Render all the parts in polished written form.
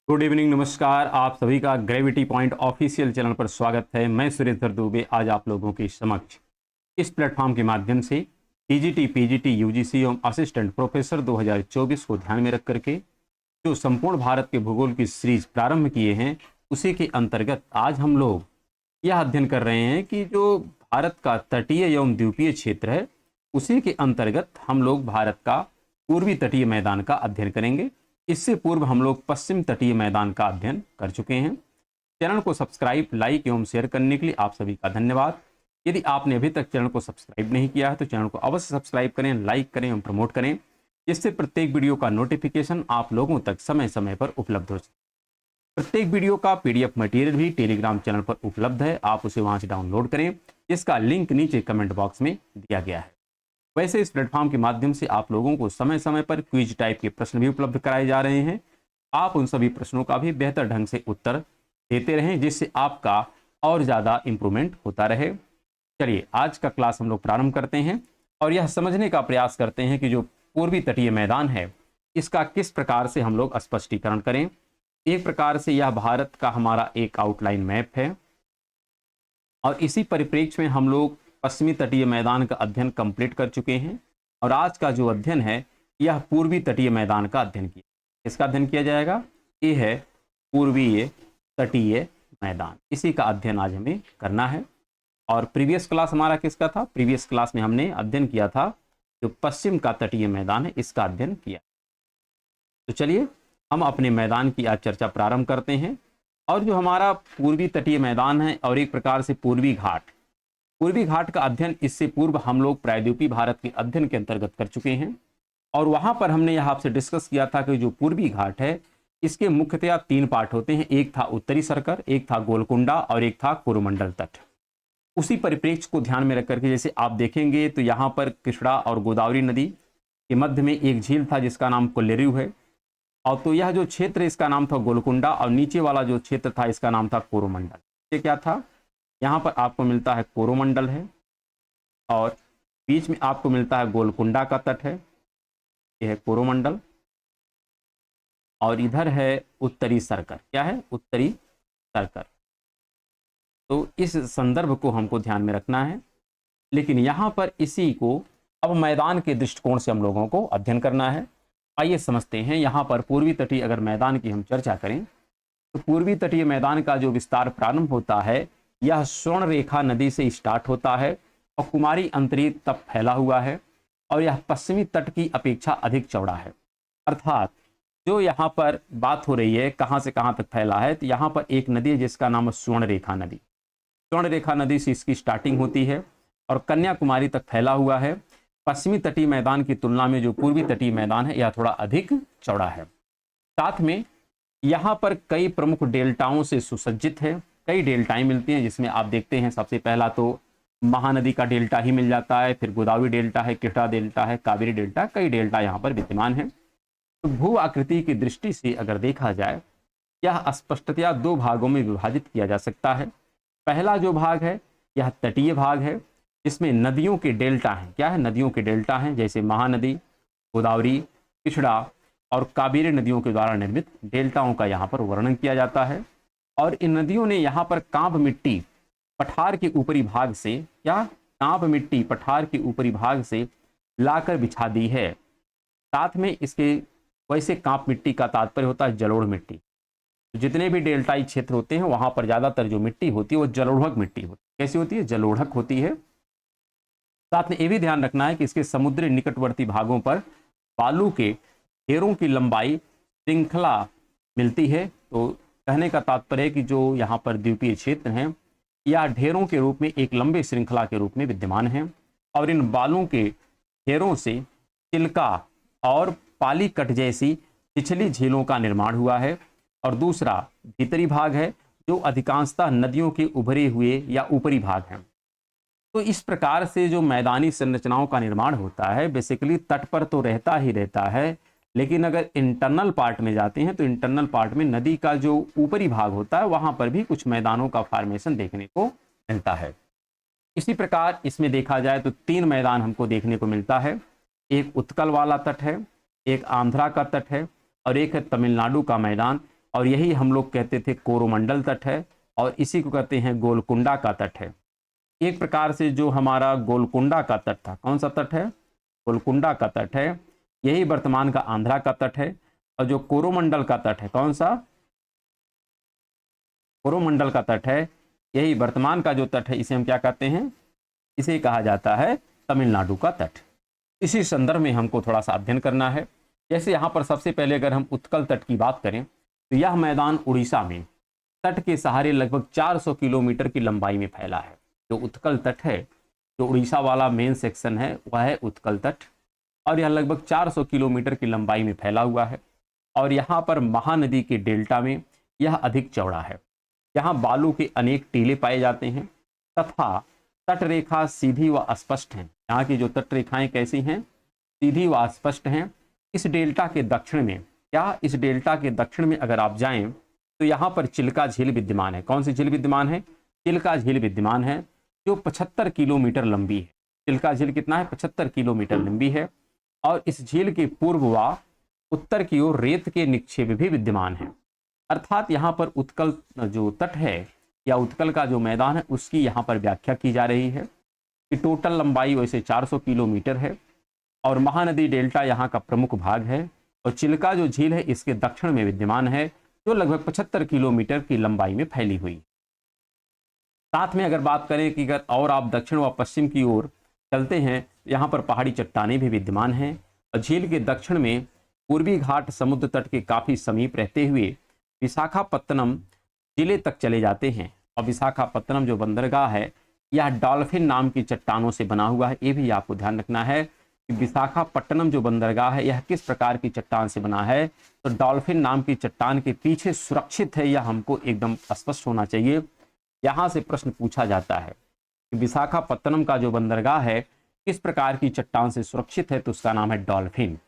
Good evening, नमस्कार। आप सभी का ग्रेविटी पॉइंट ऑफिशियल चैनल पर स्वागत है। मैं सुरेंद्र दुबे आज आप लोगों के समक्ष इस प्लेटफॉर्म के माध्यम से टीजीटी, पीजीटी, यूजीसी एवं असिस्टेंट प्रोफेसर 2024 को ध्यान में रख करके जो संपूर्ण भारत के भूगोल की सीरीज प्रारंभ किए हैं, उसी के अंतर्गत आज हम लोग यह अध्ययन कर रहे हैं कि जो भारत का तटीय एवं द्वीपीय क्षेत्र है, उसी के अंतर्गत हम लोग भारत का पूर्वी तटीय मैदान का अध्ययन करेंगे। इससे पूर्व हम लोग पश्चिम तटीय मैदान का अध्ययन कर चुके हैं। चैनल को सब्सक्राइब, लाइक एवं शेयर करने के लिए आप सभी का धन्यवाद। यदि आपने अभी तक चैनल को सब्सक्राइब नहीं किया है तो चैनल को अवश्य सब्सक्राइब करें, लाइक करें एवं प्रमोट करें, जिससे प्रत्येक वीडियो का नोटिफिकेशन आप लोगों तक समय समय पर उपलब्ध हो सके। प्रत्येक वीडियो का पीडीएफ मटेरियल भी टेलीग्राम चैनल पर उपलब्ध है, आप उसे वहां से डाउनलोड करें। इसका लिंक नीचे कमेंट बॉक्स में दिया गया है। वैसे इस प्लेटफॉर्म के माध्यम से आप लोगों को समय समय पर क्विज टाइप के प्रश्न भी उपलब्ध कराए जा रहे हैं। आप उन सभी प्रश्नों का भी बेहतर ढंग से उत्तर देते रहें, जिससे आपका और ज़्यादा इम्प्रूवमेंट होता रहे। चलिए आज का क्लास हम लोग प्रारंभ करते हैं और यह समझने का प्रयास करते हैं कि जो पूर्वी तटीय मैदान है, इसका किस प्रकार से हम लोग स्पष्टीकरण करें। एक प्रकार से यह भारत का हमारा एक आउटलाइन मैप है और इसी परिप्रेक्ष्य में हम लोग पश्चिमी तटीय मैदान का अध्ययन कंप्लीट कर चुके हैं और आज का जो अध्ययन है यह पूर्वी तटीय मैदान का अध्ययन किया। इसका अध्ययन किया जाएगा, ये है पूर्वीय तटीय मैदान, इसी का अध्ययन आज हमें करना है। और प्रीवियस क्लास हमारा किसका था? प्रीवियस क्लास में हमने अध्ययन किया था जो पश्चिम का तटीय मैदान है, इसका अध्ययन किया। तो चलिए हम अपने मैदान की आज चर्चा प्रारंभ करते हैं। और जो हमारा पूर्वी तटीय मैदान है और एक प्रकार से पूर्वी घाट का अध्ययन इससे पूर्व हम लोग प्रायद्वीपीय भारत के अध्ययन के अंतर्गत कर चुके हैं। और वहां पर हमने यह आपसे डिस्कस किया था कि जो पूर्वी घाट है इसके मुख्यतया 3 पार्ट होते हैं। एक था उत्तरी सर्कर, एक था गोलकुंडा और एक था कोरोमंडल तट। उसी परिप्रेक्ष्य को ध्यान में रख करके जैसे आप देखेंगे तो यहाँ पर कृष्णा और गोदावरी नदी के मध्य में एक झील था जिसका नाम कोल्लेरू है। और तो यह जो क्षेत्र इसका नाम था गोलकुंडा और नीचे वाला जो क्षेत्र था इसका नाम था कोरोमंडल। ये क्या था? यहाँ पर आपको मिलता है कोरोमंडल है और बीच में आपको मिलता है गोलकुंडा का तट है, यह है कोरोमंडल। और इधर है उत्तरी सर्कर। क्या है? उत्तरी सर्कर। तो इस संदर्भ को हमको ध्यान में रखना है। लेकिन यहाँ पर इसी को अब मैदान के दृष्टिकोण से हम लोगों को अध्ययन करना है। आइए समझते हैं। यहाँ पर पूर्वी तटीय अगर मैदान की हम चर्चा करें तो पूर्वी तटीय मैदान का जो विस्तार प्रारंभ होता है यह स्वर्ण रेखा नदी से स्टार्ट होता है और कुमारी अंतरीप तक फैला हुआ है और यह पश्चिमी तट की अपेक्षा अधिक चौड़ा है। अर्थात जो यहाँ पर बात हो रही है कहाँ से कहाँ तक फैला है, तो यहाँ पर एक नदी है जिसका नाम है स्वर्ण रेखा नदी। स्वर्ण रेखा नदी से इसकी स्टार्टिंग होती है और कन्याकुमारी तक फैला हुआ है। पश्चिमी तटीय मैदान की तुलना में जो पूर्वी तटीय मैदान है यह थोड़ा अधिक चौड़ा है। साथ में यहाँ पर कई प्रमुख डेल्टाओं से सुसज्जित है। कई डेल्टाएं मिलती हैं जिसमें आप देखते हैं सबसे पहला तो महानदी का डेल्टा ही मिल जाता है, फिर गोदावरी डेल्टा है, कृष्णा डेल्टा है, कावेरी डेल्टा, कई डेल्टा यहाँ पर विद्यमान है। तो भू आकृति की दृष्टि से अगर देखा जाए यह स्पष्टतया 2 भागों में विभाजित किया जा सकता है। पहला जो भाग है यह तटीय भाग है, इसमें नदियों के डेल्टा हैं। क्या है? नदियों के डेल्टा हैं, जैसे महानदी, गोदावरी, कृष्णा और कावेरी नदियों के द्वारा निर्मित डेल्टाओं का यहाँ पर वर्णन किया जाता है। और इन नदियों ने यहाँ पर कांप मिट्टी पठार के ऊपरी भाग से, क्या कांप मिट्टी पठार के ऊपरी भाग से लाकर बिछा दी है। साथ में इसके वैसे कांप मिट्टी का तात्पर्य होता है जलोढ़ मिट्टी। तो जितने भी डेल्टाई क्षेत्र होते हैं वहां पर ज्यादातर जो मिट्टी होती है वो जलोढ़क मिट्टी होती है। कैसी होती है? जलोढ़क होती है। साथ में ये भी ध्यान रखना है कि इसके समुद्री निकटवर्ती भागों पर बालू के ढेरों की लंबाई श्रृंखला मिलती है। तो कहने का तात्पर्य है कि जो यहाँ पर द्वीपीय क्षेत्र हैं या ढेरों के रूप में एक लंबे श्रृंखला के रूप में विद्यमान है और इन बालों के ढेरों से चिल्का और पाली कट जैसी पिछली झीलों का निर्माण हुआ है। और दूसरा भीतरी भाग है जो अधिकांशतः नदियों के उभरे हुए या ऊपरी भाग हैं। तो इस प्रकार से जो मैदानी संरचनाओं का निर्माण होता है बेसिकली तट पर तो रहता ही रहता है, लेकिन अगर इंटरनल पार्ट में जाते हैं तो इंटरनल पार्ट में नदी का जो ऊपरी भाग होता है वहां पर भी कुछ मैदानों का फॉर्मेशन देखने को मिलता है। इसी प्रकार इसमें देखा जाए तो 3 मैदान हमको देखने को मिलता है। एक उत्कल वाला तट है, एक आंध्रा का तट है और एक है तमिलनाडु का मैदान। और यही हम लोग कहते थे कोरोमंडल तट है, और इसी को कहते हैं गोलकुंडा का तट है। एक प्रकार से जो हमारा गोलकुंडा का तट था, कौन सा तट है? गोलकुंडा का तट है, यही वर्तमान का आंध्रा का तट है। और जो कोरोमंडल का तट है, कौन सा? कोरोमंडल का तट है, यही वर्तमान का जो तट है, इसे हम क्या कहते हैं? इसे कहा जाता है तमिलनाडु का तट। इसी संदर्भ में हमको थोड़ा सा अध्ययन करना है। जैसे यहाँ पर सबसे पहले अगर हम उत्कल तट की बात करें तो यह मैदान उड़ीसा में तट के सहारे लगभग 400 किलोमीटर की लंबाई में फैला है। जो उत्कल तट है, जो उड़ीसा वाला मेन सेक्शन है, वह है उत्कल तट, और यह लगभग 400 किलोमीटर की लंबाई में फैला हुआ है। और यहाँ पर महानदी के डेल्टा में यह अधिक चौड़ा है। यहाँ बालू के अनेक टीले पाए जाते हैं तथा तट रेखा सीधी व स्पष्ट है। यहाँ की जो तट रेखाएं कैसी हैं? सीधी व स्पष्ट हैं। इस डेल्टा के दक्षिण में, क्या इस डेल्टा के दक्षिण में अगर आप जाएं तो यहाँ पर चिल्का झील विद्यमान है। कौन सी झील विद्यमान है? चिल्का झील विद्यमान है, जो 75 किलोमीटर लंबी है। चिल्का झील कितना है? 75 किलोमीटर लंबी है। और इस झील के पूर्व व उत्तर की ओर रेत के निक्षेप भी विद्यमान है। अर्थात यहाँ पर उत्कल जो तट है या उत्कल का जो मैदान है, उसकी यहाँ पर व्याख्या की जा रही है कि टोटल लंबाई वैसे 400 किलोमीटर है, और महानदी डेल्टा यहाँ का प्रमुख भाग है, और चिल्का जो झील है इसके दक्षिण में विद्यमान है, जो लगभग 75 किलोमीटर की लंबाई में फैली हुई। साथ में अगर बात करें कि अगर और आप दक्षिण व पश्चिम की ओर चलते हैं, यहाँ पर पहाड़ी चट्टानें भी विद्यमान हैं। और झील के दक्षिण में पूर्वी घाट समुद्र तट के काफ़ी समीप रहते हुए विशाखापत्तनम जिले तक चले जाते हैं। और विशाखापत्तनम जो बंदरगाह है, यह डॉल्फिन नाम की चट्टानों से बना हुआ है। ये भी आपको ध्यान रखना है कि विशाखापट्टनम जो बंदरगाह है, यह किस प्रकार की चट्टान से बना है। तो डॉल्फिन नाम की चट्टान के पीछे सुरक्षित है, यह हमको एकदम स्पष्ट होना चाहिए। यहाँ से प्रश्न पूछा जाता है कि विशाखापत्तनम का जो बंदरगाह है किस प्रकार की चट्टान से सुरक्षित है, तो उसका नाम है डॉल्फिन।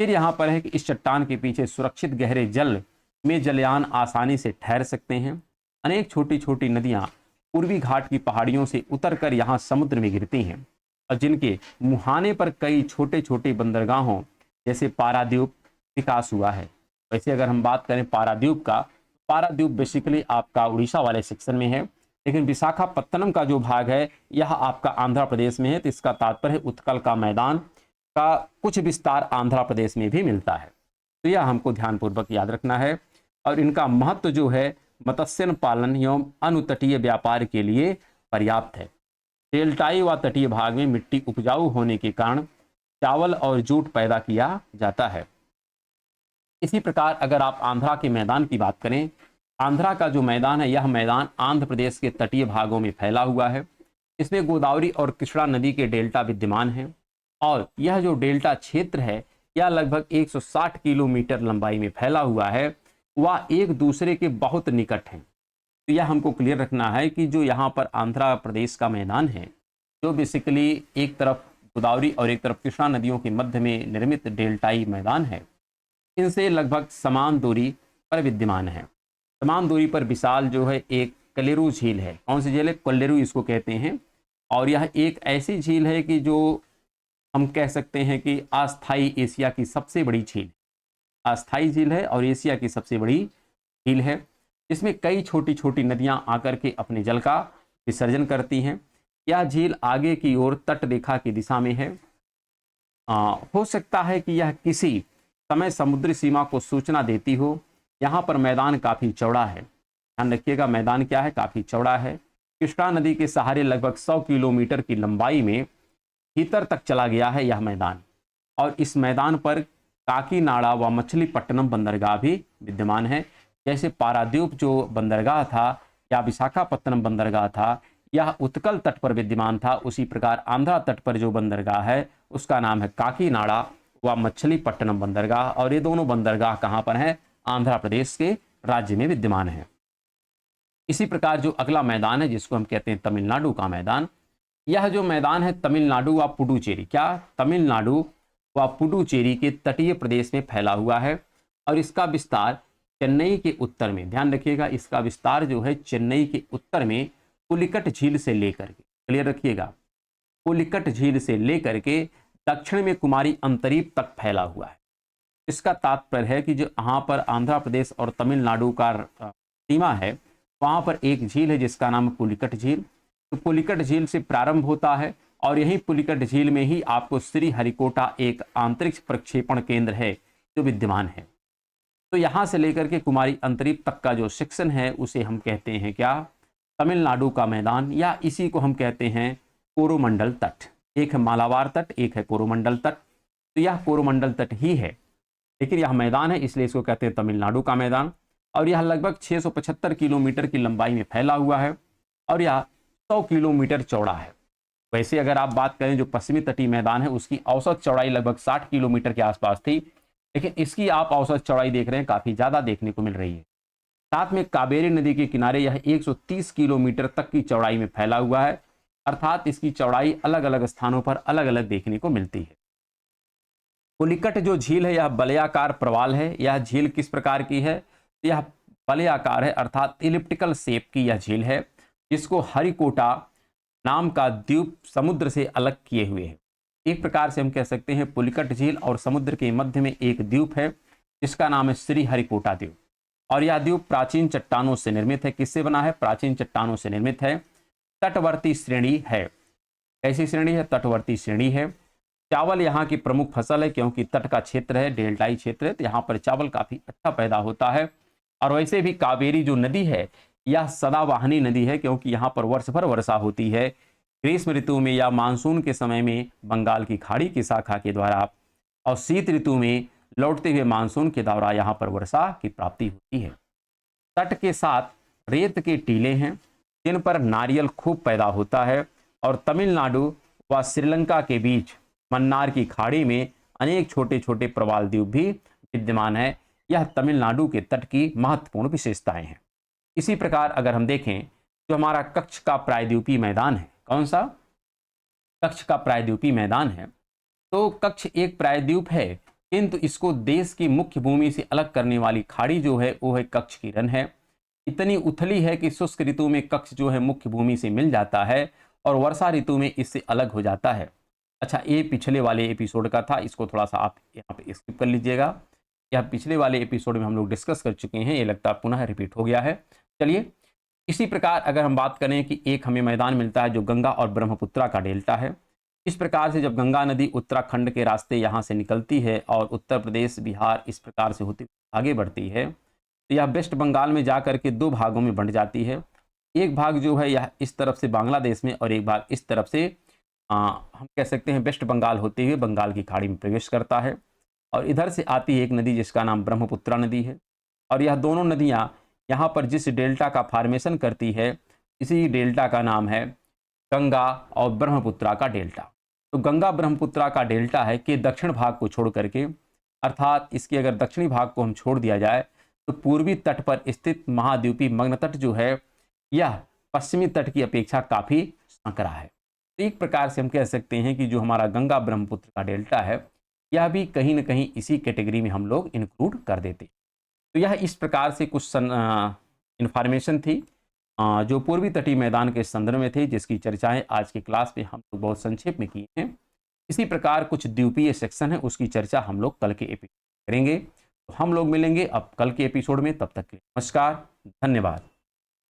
फिर यहाँ पर है कि इस चट्टान के पीछे सुरक्षित गहरे जल में जलयान आसानी से ठहर सकते हैं। अनेक छोटी छोटी नदियाँ पूर्वी घाट की पहाड़ियों से उतरकर यहाँ समुद्र में गिरती हैं, और जिनके मुहाने पर कई छोटे छोटे बंदरगाहों जैसे पारादीप विकास हुआ है। वैसे अगर हम बात करें पारादीप का, पारादीप बेसिकली आपका उड़ीसा वाले सेक्शन में है, लेकिन विशाखापत्तनम का जो भाग है यह आपका आंध्र प्रदेश में है। तो इसका तात्पर्य उत्कल का मैदान का कुछ विस्तार आंध्र प्रदेश में भी मिलता है। तो यह हमको ध्यानपूर्वक याद रखना है। और इनका महत्व जो है मत्स्य पालन एवं अनुतटीय व्यापार के लिए पर्याप्त है। डेल्टाई व तटीय भाग में मिट्टी उपजाऊ होने के कारण चावल और जूट पैदा किया जाता है। इसी प्रकार अगर आप आंध्रा के मैदान की बात करें, आंध्रा का जो मैदान है, यह मैदान आंध्र प्रदेश के तटीय भागों में फैला हुआ है। इसमें गोदावरी और कृष्णा नदी के डेल्टा विद्यमान हैं, और यह जो डेल्टा क्षेत्र है यह लगभग 160 किलोमीटर लंबाई में फैला हुआ है, वह एक दूसरे के बहुत निकट हैं। तो यह हमको क्लियर रखना है कि जो यहाँ पर आंध्र प्रदेश का मैदान है, जो बेसिकली एक तरफ गोदावरी और एक तरफ कृष्णा नदियों के मध्य में निर्मित डेल्टाई मैदान है, इनसे लगभग समान दूरी पर विद्यमान है। समान दूरी पर विशाल जो है एक कलेरू झील है। कौन सी झील है? कोल्लेरू इसको कहते हैं। और यह एक ऐसी झील है कि जो हम कह सकते हैं कि अस्थाई एशिया की सबसे बड़ी झील, अस्थाई झील है और एशिया की सबसे बड़ी झील है। इसमें कई छोटी छोटी नदियां आकर के अपने जल का विसर्जन करती हैं। यह झील आगे की ओर तट रेखा की दिशा में है। हो सकता है कि यह किसी समय समुद्री सीमा को सूचना देती हो। यहाँ पर मैदान काफ़ी चौड़ा है, ध्यान रखिएगा, मैदान क्या है? काफ़ी चौड़ा है। कृष्णा नदी के सहारे लगभग 100 किलोमीटर की लंबाई में भीतर तक चला गया है यह मैदान। और इस मैदान पर काकीनाड़ा व मछलीपट्टनम बंदरगाह भी विद्यमान है। जैसे पारादीप जो बंदरगाह था या विशाखापत्तनम बंदरगाह था, यह उत्कल तट पर विद्यमान था, उसी प्रकार आंध्रा तट पर जो बंदरगाह है उसका नाम है काकीनाड़ा व मछलीपट्टनम बंदरगाह। और ये दोनों बंदरगाह कहाँ पर हैं? आंध्र प्रदेश के राज्य में विद्यमान है। इसी प्रकार जो अगला मैदान है जिसको हम कहते हैं तमिलनाडु का मैदान, यह जो मैदान है तमिलनाडु व पुडुचेरी, क्या? तमिलनाडु व पुडुचेरी के तटीय प्रदेश में फैला हुआ है। और इसका विस्तार चेन्नई के उत्तर में, ध्यान रखिएगा, इसका विस्तार जो है चेन्नई के उत्तर में पुलिकट झील से लेकर के, क्लियर रखिएगा, पुलिकट झील से लेकर के दक्षिण में कुमारी अंतरीप तक फैला हुआ है। इसका तात्पर्य है कि जो यहाँ पर आंध्र प्रदेश और तमिलनाडु का सीमा है, वहाँ पर एक झील है जिसका नाम है पुलिकट झील। तो पुलिकट झील से प्रारंभ होता है और यही पुलिकट झील में ही आपको श्रीहरिकोटा एक अंतरिक्ष प्रक्षेपण केंद्र है जो विद्यमान है। तो यहाँ से लेकर के कुमारी अंतरिक्ष तक का जो सेक्शन है उसे हम कहते हैं क्या, तमिलनाडु का मैदान, या इसी को हम कहते हैं कोरोमंडल तट। एक है मालाबार तट, एक है कोरोमंडल तट। तो यह कोरोमंडल तट ही है, लेकिन यह मैदान है इसलिए इसको कहते हैं तमिलनाडु का मैदान। और यह लगभग 675 किलोमीटर की लंबाई में फैला हुआ है और यह 100 किलोमीटर चौड़ा है। वैसे अगर आप बात करें जो पश्चिमी तटीय मैदान है उसकी औसत चौड़ाई लगभग 60 किलोमीटर के आसपास थी, लेकिन इसकी आप औसत चौड़ाई देख रहे हैं काफ़ी ज़्यादा देखने को मिल रही है। साथ में कावेरी नदी के किनारे यह 130 किलोमीटर तक की चौड़ाई में फैला हुआ है, अर्थात इसकी चौड़ाई अलग अलग स्थानों पर अलग अलग देखने को मिलती है। पुलिकट जो झील है यह वलयाकार प्रवाल है। यह झील किस प्रकार की है, यह वलयाकार है अर्थात इलिप्टिकल शेप की यह झील है, जिसको हरिकोटा नाम का द्वीप समुद्र से अलग किए हुए है। एक प्रकार से हम कह सकते हैं पुलिकट झील और समुद्र के मध्य में एक द्वीप है जिसका नाम है श्रीहरिकोटा द्वीप। और यह द्वीप प्राचीन चट्टानों से निर्मित है। किससे बना है, प्राचीन चट्टानों से निर्मित है। तटवर्ती श्रेणी है। कैसी श्रेणी है, तटवर्ती श्रेणी है। चावल यहाँ की प्रमुख फसल है क्योंकि तट का क्षेत्र है, डेल्टाई क्षेत्र है, तो यहाँ पर चावल काफी अच्छा पैदा होता है। और वैसे भी कावेरी जो नदी है यह सदावाहिनी नदी है क्योंकि यहाँ पर वर्ष भर वर्षा होती है। ग्रीष्म ऋतु में या मानसून के समय में बंगाल की खाड़ी की शाखा के द्वारा और शीत ऋतु में लौटते हुए मानसून के द्वारा यहाँ पर वर्षा की प्राप्ति होती है। तट के साथ रेत के टीले हैं जिन पर नारियल खूब पैदा होता है। और तमिलनाडु व श्रीलंका के बीच मन्नार की खाड़ी में अनेक छोटे छोटे प्रवाल द्वीप भी विद्यमान है। यह तमिलनाडु के तट की महत्वपूर्ण विशेषताएं हैं। इसी प्रकार अगर हम देखें जो हमारा कच्छ का प्रायद्वीपीय मैदान है, कौन सा, कच्छ का प्रायद्वीपीय मैदान है, तो कच्छ एक प्रायद्वीप है किंतु इसको देश की मुख्य भूमि से अलग करने वाली खाड़ी जो है वो है कच्छ की रण है। इतनी उथली है कि शुष्क ऋतु में कच्छ जो है मुख्य भूमि से मिल जाता है और वर्षा ऋतु में इससे अलग हो जाता है। अच्छा, ये पिछले वाले एपिसोड का था, इसको थोड़ा सा आप यहाँ पे स्किप कर लीजिएगा। यह पिछले वाले एपिसोड में हम लोग डिस्कस कर चुके हैं, ये लगता है पुनः रिपीट हो गया है। चलिए, इसी प्रकार अगर हम बात करें कि एक हमें मैदान मिलता है जो गंगा और ब्रह्मपुत्रा का डेल्टा है। इस प्रकार से जब गंगा नदी उत्तराखंड के रास्ते यहाँ से निकलती है और उत्तर प्रदेश, बिहार इस प्रकार से होती आगे बढ़ती है, तो यह वेस्ट बंगाल में जा करके दो भागों में बंट जाती है। एक भाग जो है यह इस तरफ से बांग्लादेश में और एक भाग इस तरफ से हम कह सकते हैं वेस्ट बंगाल होते हुए बंगाल की खाड़ी में प्रवेश करता है। और इधर से आती है एक नदी जिसका नाम ब्रह्मपुत्रा नदी है। और यह दोनों नदियाँ यहाँ पर जिस डेल्टा का फॉर्मेशन करती है इसी डेल्टा का नाम है गंगा और ब्रह्मपुत्रा का डेल्टा। तो गंगा ब्रह्मपुत्रा का डेल्टा है कि दक्षिण भाग को छोड़ करके, अर्थात इसके अगर दक्षिणी भाग को हम छोड़ दिया जाए तो पूर्वी तट पर स्थित महाद्वीपीय मग्न तट जो है यह पश्चिमी तट की अपेक्षा काफ़ी संकरा है। तो एक प्रकार से हम कह सकते हैं कि जो हमारा गंगा ब्रह्मपुत्र का डेल्टा है यह भी कहीं न कहीं इसी कैटेगरी में हम लोग इंक्लूड कर देते। तो यह इस प्रकार से कुछ इन्फॉर्मेशन थी जो पूर्वी तटीय मैदान के संदर्भ में थे, जिसकी चर्चाएं आज की क्लास में हम लोग बहुत संक्षेप में की हैं। इसी प्रकार कुछ द्वीपीय सेक्शन है उसकी चर्चा हम लोग कल के एपिसोड करेंगे। तो हम लोग मिलेंगे अब कल के एपिसोड में, तब तक के लिए नमस्कार, धन्यवाद।